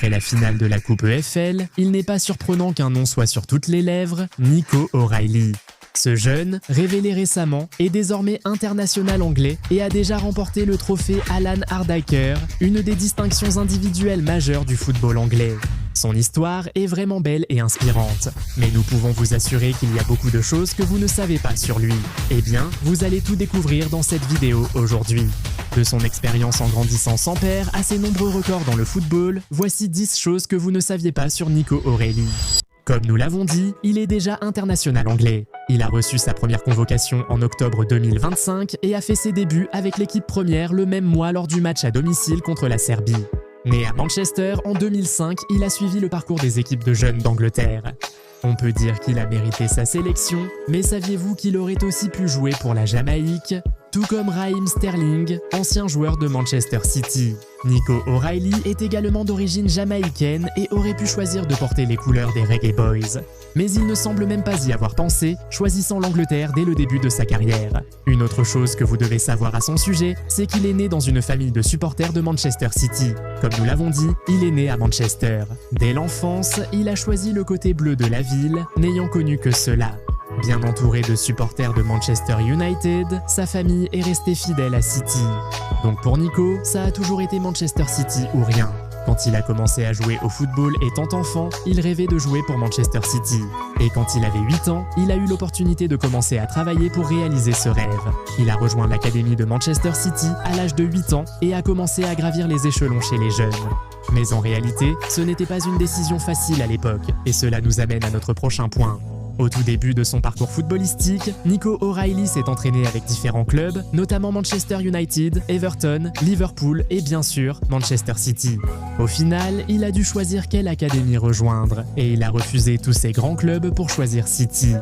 Après la finale de la Coupe EFL, il n'est pas surprenant qu'un nom soit sur toutes les lèvres, Nico O'Reilly. Ce jeune, révélé récemment, est désormais international anglais et a déjà remporté le trophée Alan Hardaker, une des distinctions individuelles majeures du football anglais. Son histoire est vraiment belle et inspirante, mais nous pouvons vous assurer qu'il y a beaucoup de choses que vous ne savez pas sur lui. Eh bien, vous allez tout découvrir dans cette vidéo aujourd'hui. De son expérience en grandissant sans père à ses nombreux records dans le football, voici 10 choses que vous ne saviez pas sur Nico O'Reilly. Comme nous l'avons dit, il est déjà international anglais. Il a reçu sa première convocation en octobre 2025 et a fait ses débuts avec l'équipe première le même mois lors du match à domicile contre la Serbie. Né à Manchester en 2005, il a suivi le parcours des équipes de jeunes d'Angleterre. On peut dire qu'il a mérité sa sélection, mais saviez-vous qu'il aurait aussi pu jouer pour la Jamaïque, tout comme Raheem Sterling, ancien joueur de Manchester City. Nico O'Reilly est également d'origine jamaïcaine et aurait pu choisir de porter les couleurs des Reggae Boys. Mais il ne semble même pas y avoir pensé, choisissant l'Angleterre dès le début de sa carrière. Une autre chose que vous devez savoir à son sujet, c'est qu'il est né dans une famille de supporters de Manchester City. Comme nous l'avons dit, il est né à Manchester. Dès l'enfance, il a choisi le côté bleu de la ville, n'ayant connu que cela. Bien entouré de supporters de Manchester United, sa famille est restée fidèle à City. Donc pour Nico, ça a toujours été Manchester City ou rien. Quand il a commencé à jouer au football étant enfant, il rêvait de jouer pour Manchester City. Et quand il avait 8 ans, il a eu l'opportunité de commencer à travailler pour réaliser ce rêve. Il a rejoint l'académie de Manchester City à l'âge de 8 ans et a commencé à gravir les échelons chez les jeunes. Mais en réalité, ce n'était pas une décision facile à l'époque, et cela nous amène à notre prochain point. Au tout début de son parcours footballistique, Nico O'Reilly s'est entraîné avec différents clubs, notamment Manchester United, Everton, Liverpool et bien sûr Manchester City. Au final, il a dû choisir quelle académie rejoindre, et il a refusé tous ces grands clubs pour choisir City.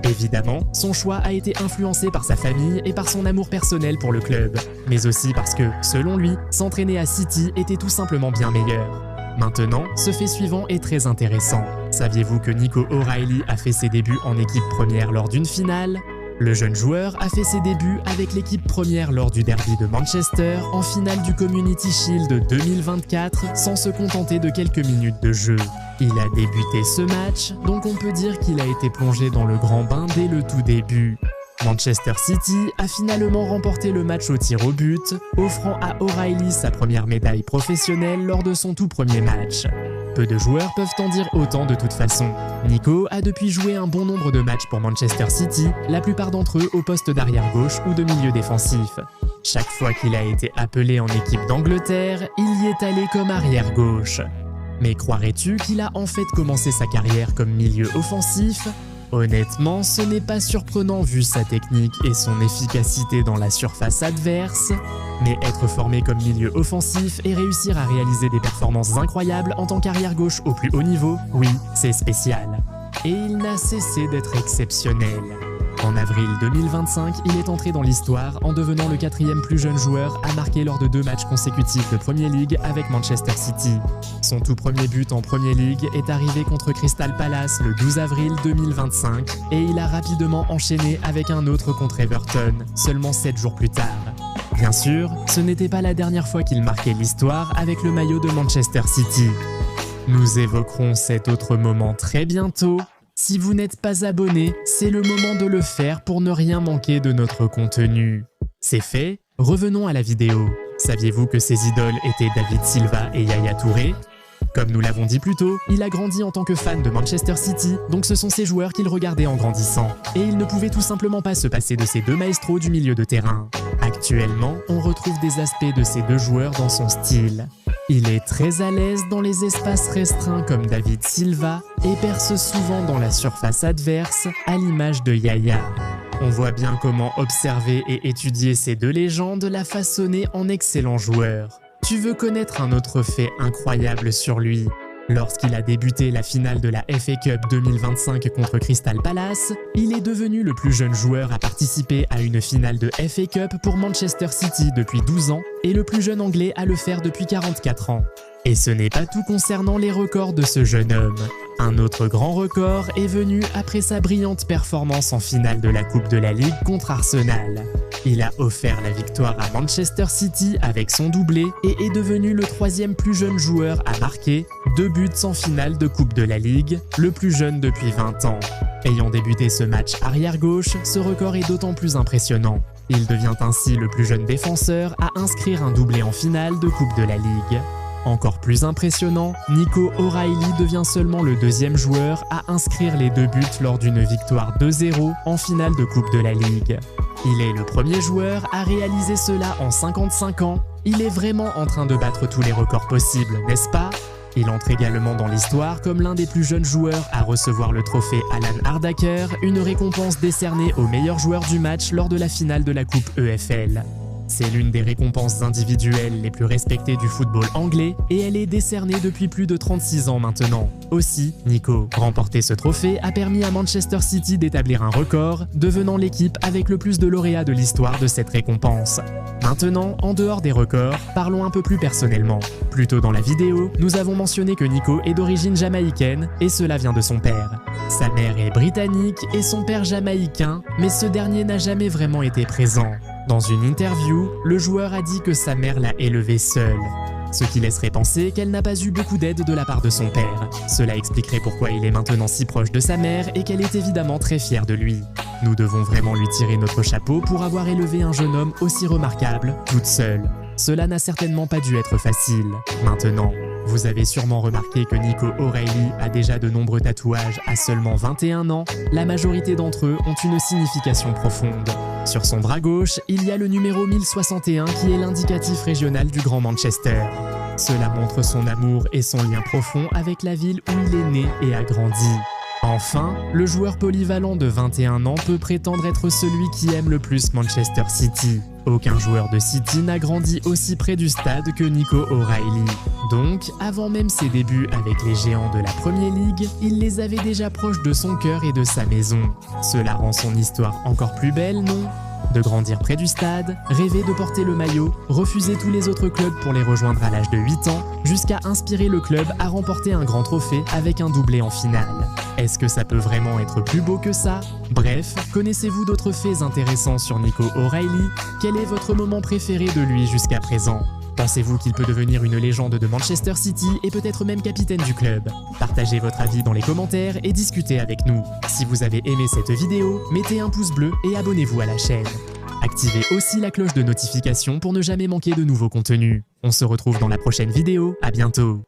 Évidemment, son choix a été influencé par sa famille et par son amour personnel pour le club, mais aussi parce que, selon lui, s'entraîner à City était tout simplement bien meilleur. Maintenant, ce fait suivant est très intéressant. Saviez-vous que Nico O'Reilly a fait ses débuts en équipe première lors d'une finale ? Le jeune joueur a fait ses débuts avec l'équipe première lors du derby de Manchester en finale du Community Shield 2024 sans se contenter de quelques minutes de jeu. Il a débuté ce match, donc on peut dire qu'il a été plongé dans le grand bain dès le tout début. Manchester City a finalement remporté le match au tir au but, offrant à O'Reilly sa première médaille professionnelle lors de son tout premier match. Peu de joueurs peuvent en dire autant de toute façon. Nico a depuis joué un bon nombre de matchs pour Manchester City, la plupart d'entre eux au poste d'arrière gauche ou de milieu défensif. Chaque fois qu'il a été appelé en équipe d'Angleterre, il y est allé comme arrière gauche. Mais croirais-tu qu'il a en fait commencé sa carrière comme milieu offensif ? Honnêtement, ce n'est pas surprenant vu sa technique et son efficacité dans la surface adverse, mais être formé comme milieu offensif et réussir à réaliser des performances incroyables en tant qu'arrière gauche au plus haut niveau, oui, c'est spécial. Et il n'a cessé d'être exceptionnel. En avril 2025, il est entré dans l'histoire en devenant le 4e plus jeune joueur à marquer lors de 2 matchs consécutifs de Premier League avec Manchester City. Son tout premier but en Premier League est arrivé contre Crystal Palace le 12 avril 2025 et il a rapidement enchaîné avec un autre contre Everton, seulement 7 jours plus tard. Bien sûr, ce n'était pas la dernière fois qu'il marquait l'histoire avec le maillot de Manchester City. Nous évoquerons cet autre moment très bientôt. Si vous n'êtes pas abonné, c'est le moment de le faire pour ne rien manquer de notre contenu. C'est fait, revenons à la vidéo. Saviez-vous que ses idoles étaient David Silva et Yaya Touré ? Comme nous l'avons dit plus tôt, il a grandi en tant que fan de Manchester City, donc ce sont ces joueurs qu'il regardait en grandissant. Et il ne pouvait tout simplement pas se passer de ces 2 maestros du milieu de terrain. Actuellement, on retrouve des aspects de ces 2 joueurs dans son style. Il est très à l'aise dans les espaces restreints comme David Silva et perce souvent dans la surface adverse à l'image de Yaya. On voit bien comment observer et étudier ces 2 légendes l'a façonné en excellent joueur. Tu veux connaître un autre fait incroyable sur lui ? Lorsqu'il a débuté la finale de la FA Cup 2025 contre Crystal Palace, il est devenu le plus jeune joueur à participer à une finale de FA Cup pour Manchester City depuis 12 ans et le plus jeune anglais à le faire depuis 44 ans. Et ce n'est pas tout concernant les records de ce jeune homme. Un autre grand record est venu après sa brillante performance en finale de la Coupe de la Ligue contre Arsenal. Il a offert la victoire à Manchester City avec son doublé et est devenu le 3e plus jeune joueur à marquer 2 buts en finale de Coupe de la Ligue, le plus jeune depuis 20 ans. Ayant débuté ce match arrière-gauche, ce record est d'autant plus impressionnant. Il devient ainsi le plus jeune défenseur à inscrire un doublé en finale de Coupe de la Ligue. Encore plus impressionnant, Nico O'Reilly devient seulement le 2e joueur à inscrire les 2 buts lors d'une victoire 2-0 en finale de Coupe de la Ligue. Il est le premier joueur à réaliser cela en 55 ans. Il est vraiment en train de battre tous les records possibles, n'est-ce pas? Il entre également dans l'histoire comme l'un des plus jeunes joueurs à recevoir le trophée Alan Hardaker, une récompense décernée au meilleur joueur du match lors de la finale de la Coupe EFL. C'est l'une des récompenses individuelles les plus respectées du football anglais et elle est décernée depuis plus de 36 ans maintenant. Aussi, Nico, remporter ce trophée a permis à Manchester City d'établir un record, devenant l'équipe avec le plus de lauréats de l'histoire de cette récompense. Maintenant, en dehors des records, parlons un peu plus personnellement. Plus tôt dans la vidéo, nous avons mentionné que Nico est d'origine jamaïcaine et cela vient de son père. Sa mère est britannique et son père jamaïcain, mais ce dernier n'a jamais vraiment été présent. Dans une interview, le joueur a dit que sa mère l'a élevé seule, ce qui laisserait penser qu'elle n'a pas eu beaucoup d'aide de la part de son père. Cela expliquerait pourquoi il est maintenant si proche de sa mère et qu'elle est évidemment très fière de lui. Nous devons vraiment lui tirer notre chapeau pour avoir élevé un jeune homme aussi remarquable, toute seule. Cela n'a certainement pas dû être facile. Maintenant, vous avez sûrement remarqué que Nico O'Reilly a déjà de nombreux tatouages à seulement 21 ans. La majorité d'entre eux ont une signification profonde. Sur son bras gauche, il y a le numéro 1061 qui est l'indicatif régional du Grand Manchester. Cela montre son amour et son lien profond avec la ville où il est né et a grandi. Enfin, le joueur polyvalent de 21 ans peut prétendre être celui qui aime le plus Manchester City. Aucun joueur de City n'a grandi aussi près du stade que Nico O'Reilly. Donc, avant même ses débuts avec les géants de la Premier League, il les avait déjà proches de son cœur et de sa maison. Cela rend son histoire encore plus belle, non ? De grandir près du stade, rêver de porter le maillot, refuser tous les autres clubs pour les rejoindre à l'âge de 8 ans, jusqu'à inspirer le club à remporter un grand trophée avec un doublé en finale. Est-ce que ça peut vraiment être plus beau que ça? Bref, connaissez-vous d'autres faits intéressants sur Nico O'Reilly? Quel est votre moment préféré de lui jusqu'à présent? Pensez-vous qu'il peut devenir une légende de Manchester City et peut-être même capitaine du club? Partagez votre avis dans les commentaires et discutez avec nous. Si vous avez aimé cette vidéo, mettez un pouce bleu et abonnez-vous à la chaîne. Activez aussi la cloche de notification pour ne jamais manquer de nouveaux contenus. On se retrouve dans la prochaine vidéo, à bientôt!